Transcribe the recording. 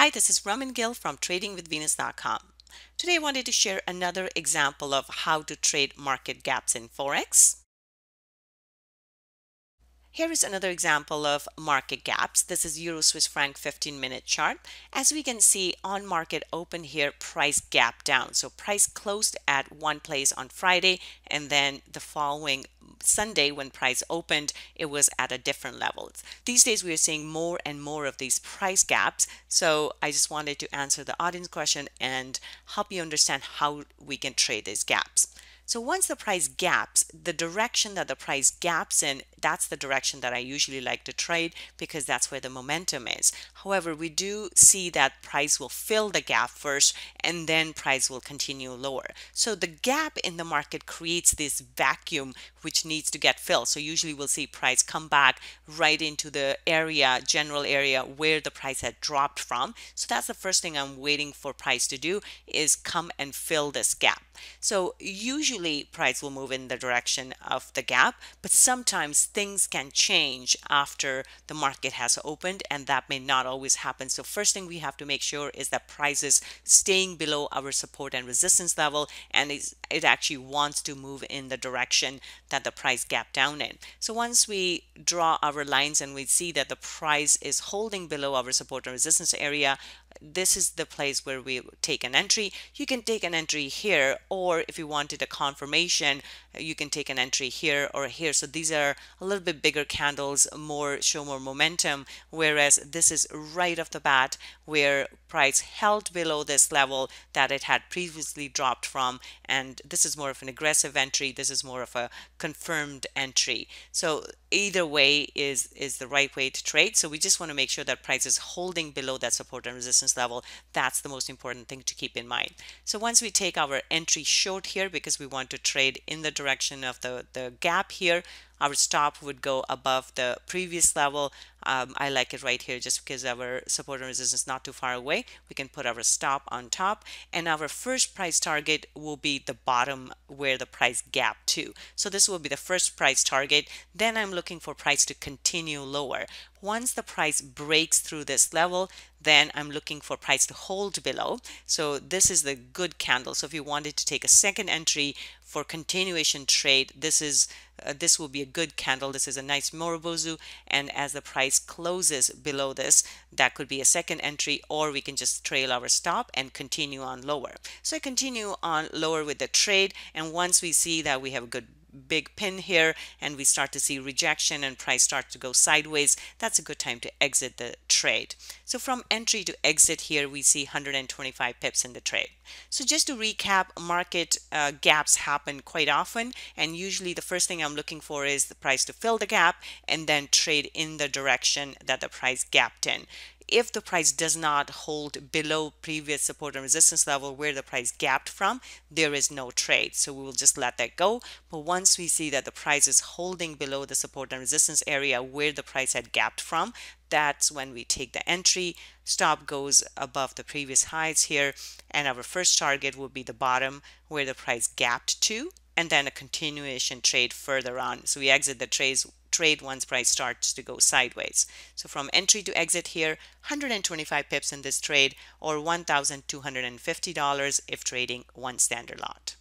Hi, this is Raman Gill from tradingwithvenus.com. Today I wanted to share another example of how to trade market gaps in Forex. Here is another example of market gaps. This is Euro Swiss franc 15-minute chart. As we can see on market open here, price gap down. So price closed at one place on Friday, and then the following Sunday when price opened, it was at a different level. These days we are seeing more and more of these price gaps. So I just wanted to answer the audience question and help you understand how we can trade these gaps. So once the price gaps, the direction that the price gaps in, that's the direction that I usually like to trade because that's where the momentum is. However, we do see that price will fill the gap first and then price will continue lower. So the gap in the market creates this vacuum which needs to get filled. So usually we'll see price come back right into the area, general area where the price had dropped from. So that's the first thing I'm waiting for price to do is come and fill this gap. So usually price will move in the direction of the gap, but sometimes things can change after the market has opened, and that may not always happen. So first thing we have to make sure is that price is staying below our support and resistance level, and it actually wants to move in the direction that the price gap down in. So once we draw our lines and we see that the price is holding below our support and resistance area, this is the place where we take an entry. You can take an entry here, or if you wanted a confirmation, you can take an entry here or here. So these are a little bit bigger candles, show more momentum, whereas this is right off the bat where price held below this level that it had previously dropped from, and this is more of an aggressive entry. This is more of a confirmed entry. So either way is the right way to trade. So we just want to make sure that price is holding below that support and resistance level. That's the most important thing to keep in mind. So once we take our entry short here, because we want to trade in the direction of the gap here, our stop would go above the previous level. I like it right here just because our support and resistance is not too far away. We can put our stop on top, and our first price target will be the bottom where the price gap to. So this will be the first price target. Then I'm looking for price to continue lower. Once the price breaks through this level, then I'm looking for price to hold below. So this is the good candle. So if you wanted to take a second entry for continuation trade, this will be a good candle. This is a nice Morobozu, and as the price closes below this, that could be a second entry, or we can just trail our stop and continue on lower. So I continue on lower with the trade, and once we see that we have a good big pin here and we start to see rejection and price start to go sideways, that's a good time to exit the trade. So from entry to exit here, we see 125 pips in the trade. So just to recap, market gaps happen quite often, and usually the first thing I'm looking for is the price to fill the gap and then trade in the direction that the price gapped in. If the price does not hold below previous support and resistance level where the price gapped from, there is no trade. So we will just let that go. But once we see that the price is holding below the support and resistance area where the price had gapped from, that's when we take the entry. Stop goes above the previous highs here, and our first target will be the bottom where the price gapped to, and then a continuation trade further on. So we exit the trade once price starts to go sideways. So from entry to exit here, 125 pips in this trade, or $1,250 if trading one standard lot.